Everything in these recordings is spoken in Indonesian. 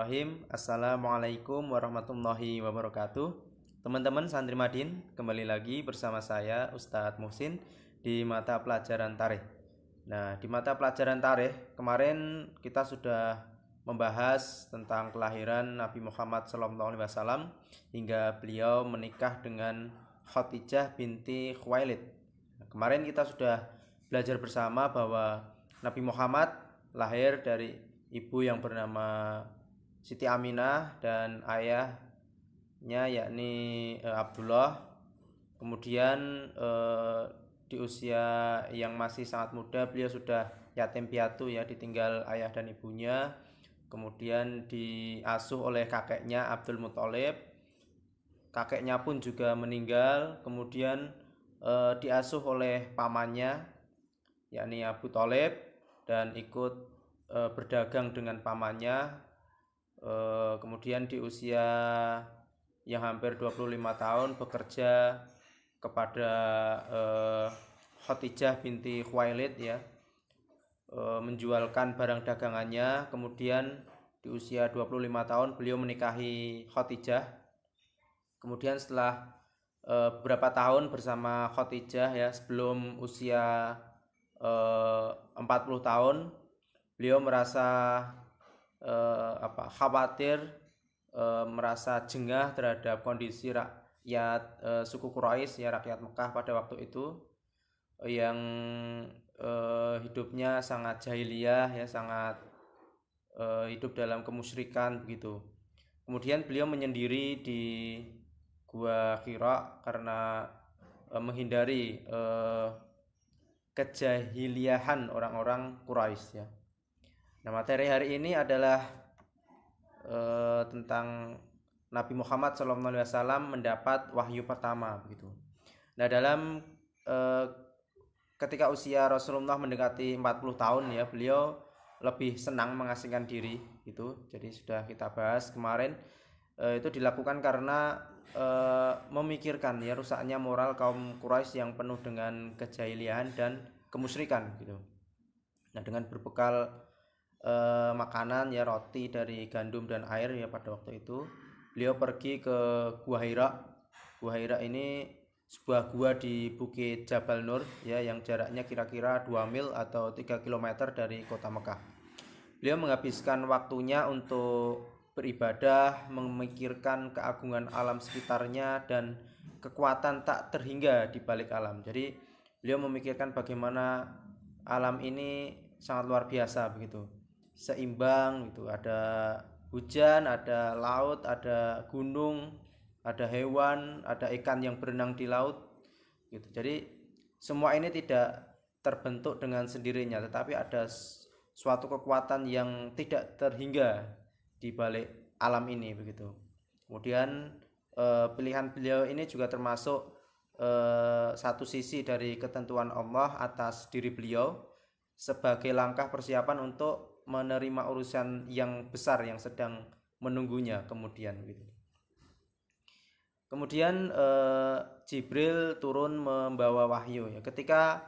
Bismillahirrahmanirrahim. Assalamualaikum warahmatullahi wabarakatuh. Teman-teman santri Madin, kembali lagi bersama saya Ustadz Muhsin di mata pelajaran tarikh. Nah, di mata pelajaran tarikh kemarin kita sudah membahas tentang kelahiran Nabi Muhammad SAW hingga beliau menikah dengan Khadijah binti Khuwailid. Nah, kemarin kita sudah belajar bersama bahwa Nabi Muhammad lahir dari ibu yang bernama Siti Aminah dan ayahnya yakni Abdullah. Kemudian di usia yang masih sangat muda beliau sudah yatim piatu ya, ditinggal ayah dan ibunya. Kemudian diasuh oleh kakeknya Abdul Muthalib. Kakeknya pun juga meninggal. Kemudian diasuh oleh pamannya yakni Abu Thalib dan ikut berdagang dengan pamannya. Kemudian di usia yang hampir 25 tahun bekerja kepada Khadijah binti Khuwailid ya, menjualkan barang dagangannya. Kemudian di usia 25 tahun beliau menikahi Khadijah. Kemudian setelah beberapa tahun bersama Khadijah ya, sebelum usia 40 tahun beliau merasa khawatir, merasa jengah terhadap kondisi rakyat suku Quraisy ya, rakyat Mekah pada waktu itu yang hidupnya sangat jahiliyah ya, sangat hidup dalam kemusyrikan begitu. Kemudian beliau menyendiri di Gua Hira karena menghindari kejahiliahan orang-orang Quraisy ya. Nah, materi hari ini adalah tentang Nabi Muhammad SAW mendapat wahyu pertama begitu. Nah, dalam ketika usia Rasulullah mendekati 40 tahun ya, beliau lebih senang mengasingkan diri gitu. Jadi sudah kita bahas kemarin, itu dilakukan karena memikirkan ya rusaknya moral kaum Quraisy yang penuh dengan kejahiliahan dan kemusyrikan gitu. Nah, dengan berbekal makanan ya, roti dari gandum dan air ya, pada waktu itu beliau pergi ke Gua Hira. Gua Hira ini sebuah gua di Bukit Jabal Nur ya, yang jaraknya kira-kira 2 mil atau 3 km dari kota Mekah. Beliau menghabiskan waktunya untuk beribadah, memikirkan keagungan alam sekitarnya dan kekuatan tak terhingga di balik alam. Jadi beliau memikirkan bagaimana alam ini sangat luar biasa begitu, seimbang gitu, ada hujan, ada laut, ada gunung, ada hewan, ada ikan yang berenang di laut gitu. Jadi semua ini tidak terbentuk dengan sendirinya, tetapi ada suatu kekuatan yang tidak terhingga di balik alam ini begitu. Kemudian pilihan beliau ini juga termasuk satu sisi dari ketentuan Allah atas diri beliau sebagai langkah persiapan untuk menerima urusan yang besar yang sedang menunggunya kemudian gitu. Kemudian Jibril turun membawa wahyu ya, ketika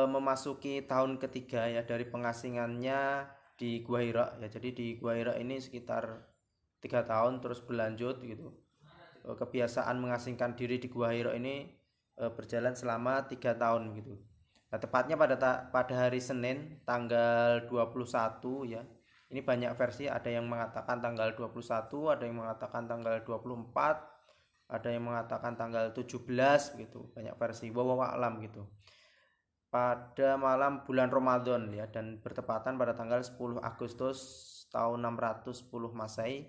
memasuki tahun ketiga ya dari pengasingannya di Gua Hira ya. Jadi di Gua Hira ini sekitar 3 tahun terus berlanjut gitu. Kebiasaan mengasingkan diri di Gua Hira ini berjalan selama 3 tahun gitu. Nah, tepatnya pada hari Senin tanggal 21 ya. Ini banyak versi, ada yang mengatakan tanggal 21, ada yang mengatakan tanggal 24, ada yang mengatakan tanggal 17 gitu. Banyak versi, wallahu a'lam gitu. Pada malam bulan Ramadan ya, dan bertepatan pada tanggal 10 Agustus tahun 610 Masehi,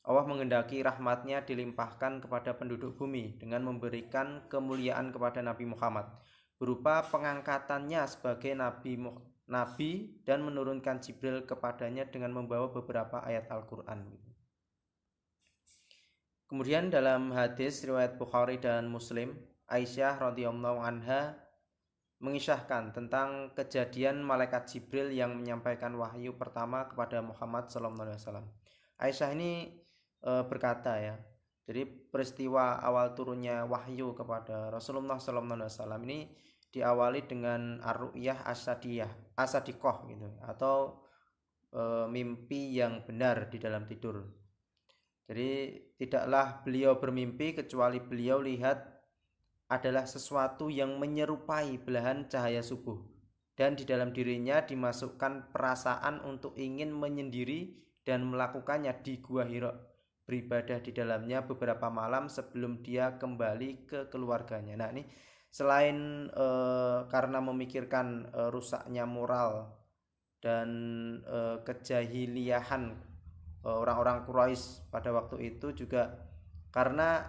Allah mengendaki rahmatnya dilimpahkan kepada penduduk bumi dengan memberikan kemuliaan kepada Nabi Muhammad berupa pengangkatannya sebagai nabi dan menurunkan Jibril kepadanya dengan membawa beberapa ayat Al-Quran. Kemudian dalam hadis riwayat Bukhari dan Muslim, Aisyah radhiyallahu anha mengisahkan tentang kejadian malaikat Jibril yang menyampaikan wahyu pertama kepada Muhammad SAW. Aisyah ini berkata ya, jadi peristiwa awal turunnya wahyu kepada Rasulullah SAW ini diawali dengan ar-ru'yah as-sadiyah, as-sadiqah gitu, atau mimpi yang benar di dalam tidur. Jadi tidaklah beliau bermimpi kecuali beliau lihat adalah sesuatu yang menyerupai belahan cahaya subuh, dan di dalam dirinya dimasukkan perasaan untuk ingin menyendiri dan melakukannya di Gua Hira, beribadah di dalamnya beberapa malam sebelum dia kembali ke keluarganya. Nah ini selain karena memikirkan rusaknya moral dan kejahiliahan orang-orang Quraisy pada waktu itu, juga karena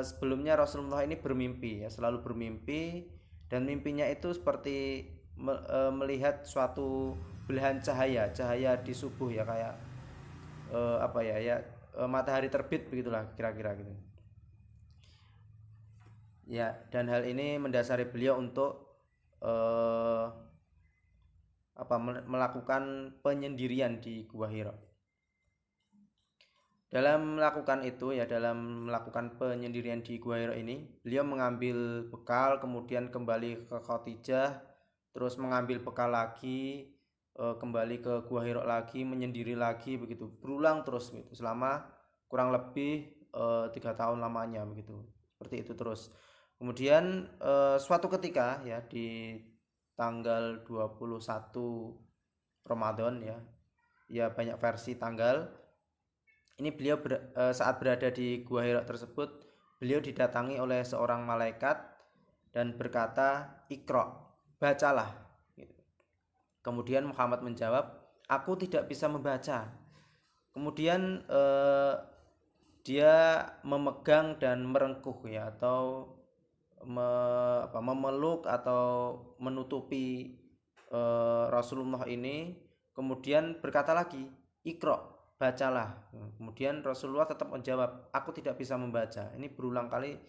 sebelumnya Rasulullah ini bermimpi ya, selalu bermimpi, dan mimpinya itu seperti melihat suatu belahan cahaya di subuh ya, kayak apa ya matahari terbit begitulah kira-kira gitu ya. Dan hal ini mendasari beliau untuk melakukan penyendirian di Gua Hira. Dalam melakukan itu ya, dalam melakukan penyendirian di Gua Hira ini, beliau mengambil bekal, kemudian kembali ke Khadijah, terus mengambil bekal lagi, kembali ke Gua Hira lagi, menyendiri lagi, begitu berulang terus gitu, selama kurang lebih 3 tahun lamanya begitu, seperti itu terus. Kemudian suatu ketika ya di tanggal 21 Ramadan ya banyak versi tanggal ini, beliau saat berada di Gua Hira tersebut, beliau didatangi oleh seorang malaikat dan berkata, "Iqra, bacalah." Kemudian Muhammad menjawab, "Aku tidak bisa membaca." Kemudian dia memegang dan merengkuh ya, atau memeluk atau menutupi Rasulullah ini, kemudian berkata lagi, "Iqra, bacalah." Kemudian Rasulullah tetap menjawab, "Aku tidak bisa membaca." Ini berulang kali,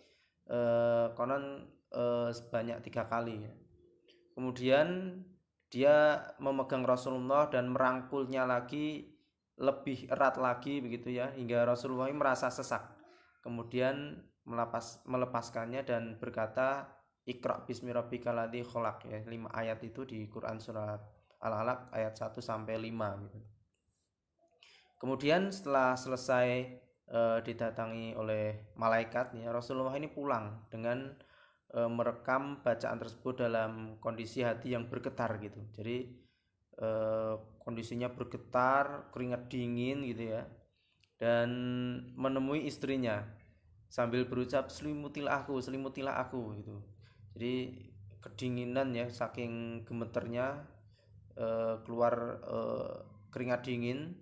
konon sebanyak 3 kali ya. Kemudian dia memegang Rasulullah dan merangkulnya lagi lebih erat lagi begitu ya, hingga Rasulullah merasa sesak. Kemudian melepaskannya dan berkata, "Iqra bismi rabbikal ladzi khalaq" ya, 5 ayat itu di Quran surat Al-Alaq ayat 1 sampai 5 gitu. Kemudian setelah selesai didatangi oleh malaikat ya, Rasulullah ini pulang dengan merekam bacaan tersebut dalam kondisi hati yang bergetar gitu. Jadi kondisinya bergetar, keringat dingin gitu ya, dan menemui istrinya sambil berucap, selimutilah aku gitu. Jadi kedinginan ya, saking gemeternya keluar keringat dingin,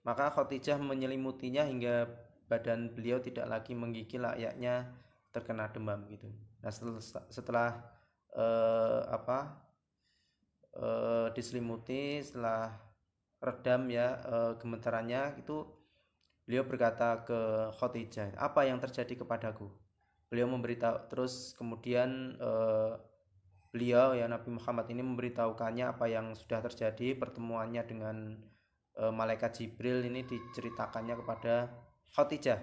maka Khadijah menyelimutinya hingga badan beliau tidak lagi menggigil layaknya terkena demam gitu. Nah setelah diselimuti, setelah redam ya gemetarannya itu, beliau berkata ke Khadijah, "Apa yang terjadi kepadaku?" Beliau memberitahu terus, kemudian beliau ya, Nabi Muhammad ini memberitahukannya apa yang sudah terjadi, pertemuannya dengan malaikat Jibril ini diceritakannya kepada Khadijah.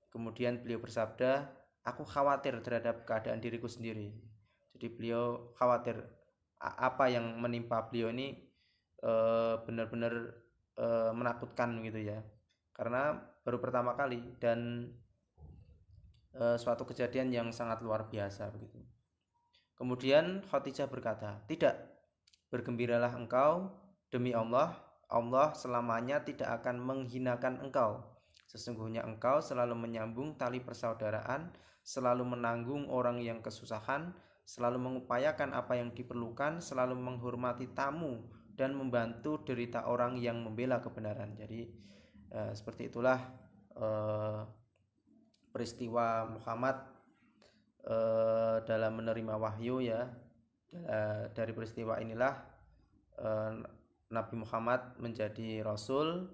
Kemudian beliau bersabda, "Aku khawatir terhadap keadaan diriku sendiri." Jadi beliau khawatir apa yang menimpa beliau ini benar-benar menakutkan gitu ya, karena baru pertama kali dan suatu kejadian yang sangat luar biasa begitu. Kemudian Khadijah berkata, "Tidak, bergembiralah engkau, demi Allah selamanya tidak akan menghinakan engkau. Sesungguhnya engkau selalu menyambung tali persaudaraan, selalu menanggung orang yang kesusahan, selalu mengupayakan apa yang diperlukan, selalu menghormati tamu, dan membantu derita orang yang membela kebenaran." Jadi seperti itulah peristiwa Muhammad dalam menerima wahyu ya. Dari peristiwa inilah Nabi Muhammad menjadi Rasul,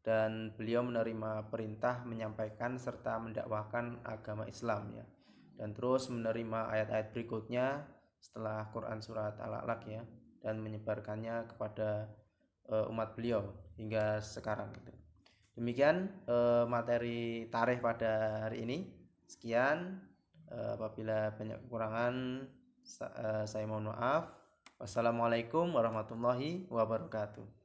dan beliau menerima perintah menyampaikan serta mendakwahkan agama Islam ya, dan terus menerima ayat-ayat berikutnya setelah Quran surat Al-Alaq ya, dan menyebarkannya kepada umat beliau hingga sekarang gitu. Demikian materi tarikh pada hari ini. Sekian, apabila banyak kekurangan saya mohon maaf. Wassalamualaikum warahmatullahi wabarakatuh.